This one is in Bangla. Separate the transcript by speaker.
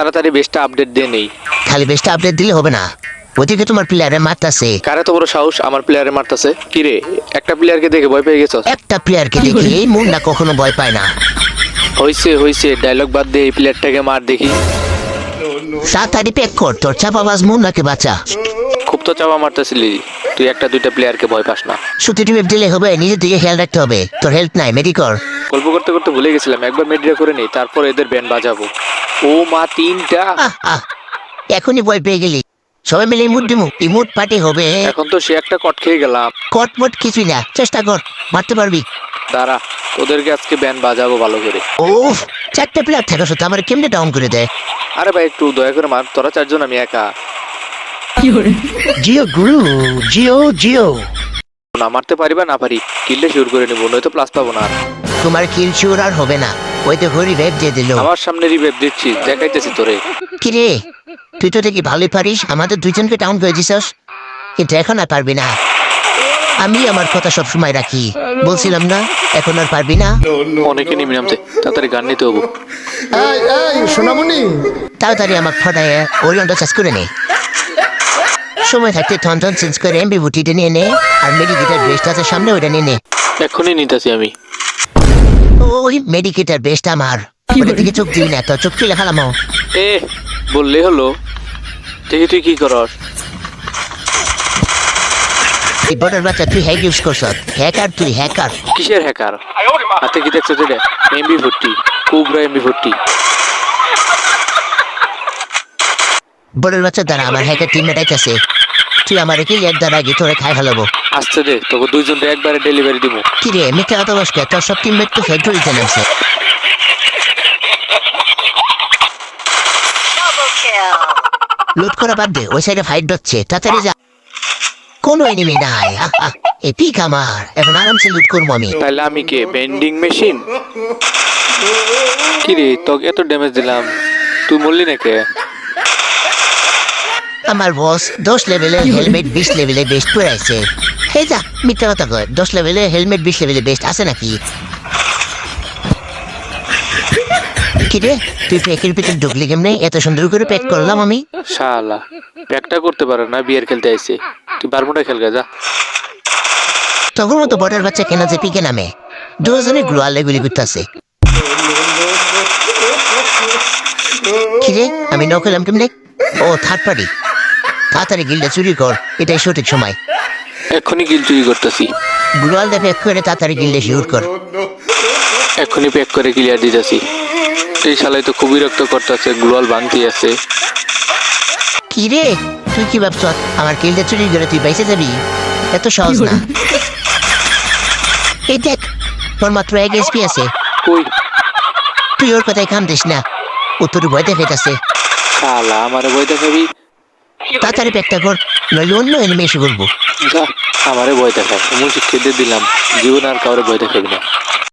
Speaker 1: তাড়াতাড়ি বেস্টটা আপডেট দিয়ে নেই।
Speaker 2: খালি বেস্টটা আপডেট দিলে হবে না, ওদিকে তোমার প্লেয়ারে মারতাছে।
Speaker 1: কারে তো বড় সাহস আমার প্লেয়ারে মারতাছে? কি রে, একটা প্লেয়ারকে দেখে ভয় পেয়ে গেছস?
Speaker 2: একটা প্লেয়ারকে দেখি এই মুন্ডা কখনো ভয় পায় না।
Speaker 1: হইছে ডায়লগ বাদ দিয়ে এই প্লেয়ারটাকে মার দেখি।
Speaker 2: তাড়াতাড়ি প্যাক কর, তোর চাপাবাজ মুন্ডাকে বাঁচা।
Speaker 1: খুব তো চাপা মারতেছিলি, তুই একটা দুইটা প্লেয়ারকে ভয় পাস না।
Speaker 2: শুধু টিপ দিলে হবে, নিজের দিকে খেয়াল রাখতে হবে। তোর হেল্প নাই, মেডি কর।
Speaker 1: গল্প করতে করতে ভুলে গেছিলাম, একবার মেডিয়া করে নেই, তারপর এদের ব্যান্ড বাজাবো। ও মা, তিনটা!
Speaker 2: এখনই ভয় পেয়ে গেলি। সবাই মিলে ইমোট পার্টি হবে।
Speaker 1: এখন তো সে একটা কট খেয়ে গেলাম।
Speaker 2: কটমট কিছুই না, চেষ্টা কর, মারতে পারবি।
Speaker 1: দাঁড়া, তোদেরকে আজকে ব্যান্ড বাজাবো ভালো করে।
Speaker 2: ওফ, চারটে প্লেয়ার থাকা সত্ত্বেও আমার কেমনে ডাউন করে দেয়।
Speaker 1: আরে ভাই একটু দয়া করে মার, তোরা চারজন আমি একা।
Speaker 2: জিও গুরু, জিও
Speaker 1: না মারতে পারিবা না পারি, কিললে শিওর করে নেবো, নয়তো প্লাস পাবো না।
Speaker 2: তোমার কিল শিওর আর হবে না। ওই তো ঘড়ি রেপ দিয়ে দিল।
Speaker 1: আমার সামনে রিভেভ দিচ্ছি, দেখাইতেছি তোরে।
Speaker 2: কিরে, তুই তো দেখি ভালোই পারিস, আমাদের দুইজনকে ডাউন করে দিছস, কিন্তু এখন আর পারবি না। আমি আমার কথা সবসময় রাখি, বলছিলাম না এখন আর পারবি না।
Speaker 1: অনেকে নেমে নামছে, তাড়াতাড়ি গান নিতে হবো।
Speaker 3: সোনামণি,
Speaker 2: তাড়াতাড়ি আমার ফটায় ওরিয়নটা চেঞ্জ করে নে। সময় থাকতে থন চেঞ্জ করে এমবি বুটিটা নিয়ে নে, আর মেডিকেটার বেস্ট আছে সামনে, ওইটা নিয়ে নে।
Speaker 1: এখনই নিতেছি আমি।
Speaker 2: ওই মেডিকেটার বেস্ট আমার, ওটার দিকে চোখ দিবি না, তো চোখ তুলে খালামো।
Speaker 1: এ বললে হলো, দেখি তুই কি করস।
Speaker 2: এই বড়ের বাচ্চা, তুই হ্যাক ইউজ করছ, হ্যাকার তুই, হ্যাকার।
Speaker 1: কিসের হ্যাকার? হাতে কি দেখছো যেটা? MB40, কুবরা MB40।
Speaker 2: বড়ের বাচ্চা দ্বারা আমার হ্যাকার টিমমেট আইতাছে, তুই আমার কি এক দ্বারা আগে তোরে খাই ফেলাবো।
Speaker 1: আসতে দে, তোকে দুইজনকে একবারে ডেলিভারি দিব।
Speaker 2: কিরে মিথ্যা কথা বসকে, তোর সব টিমমেট তো ফ্যাক্টরিতে নামছে। লুট করা বাদ দে, ওই সাইডে ফাইট হচ্ছে, তাড়াতাড়ি যা। কোনো এনিমি নাই, এই পিক আমার, এখন আরামসে লুট করবো আমি।
Speaker 1: তাহলে আমি কে, বেন্ডিং মেশিন? কিরে তোকে এত ড্যামেজ দিলাম, তুই মরলি না কে?
Speaker 2: আমার বস 10 লেভেলের হেলমেট 20 লেভেলে বেস্ট পড়াইছে। হে যা, মিথ্যা কথা কয়, 10 লেভেলের হেলমেট 20 লেভেলে বেস্ট আছে নাকি? কিরে তুই প্যাকের ভিতরে ঢুকলি কেমনে? এত সুন্দর করে প্যাক করলাম আমি।
Speaker 1: শালা, প্যাকটা করতে পারে না, বিয়ার খেলতে আইছে। তুই বারমুটা খেল গা, যা।
Speaker 2: তখন মতো বটার বাচ্চা কেনা যে পিকে নামে, দুজনে গ্লোয়ালে গুলি করতেছে। কিরে আমি নকলাম কেমনে? ও থার্ড পার্টি। তাড়াতাড়ি গিলটা চুরি কর, এটাই সঠিক সময়।
Speaker 1: এক্ষুনি গিল চুরি করতেছি।
Speaker 2: গ্লোয়ালটা প্যাক করে তাড়াতাড়ি গিলটা শিউর কর।
Speaker 1: এক্ষুনি প্যাক করে ক্লিয়ার দিতেছি। এই শালাই তো খুবই রক্ত করতেছে, গ্লোয়াল ভাঙতি আছে।
Speaker 2: কিরে তুই কি ভাবছ আমার কিলটা চুরি করে তুই বাইসে যাবি? এত সহজ না। এই দেখ, তোর মাত্র 1 HP আছে।
Speaker 1: কই?
Speaker 2: তুই ওর কথায় কাম দিস না, ও তোর ভয় দেখাইতেছে।
Speaker 1: শালা, আমারে ভয় দেখাবি?
Speaker 2: তাড়াতাড়ি প্যাকটা কর, নইলে অন্য এনিমি এসে করবো।
Speaker 1: যা, আমারে ভয় দেখায়, এমন শিক্ষা দিয়ে দিলাম, জীবন আর কাউরে ভয় দেখাবি না।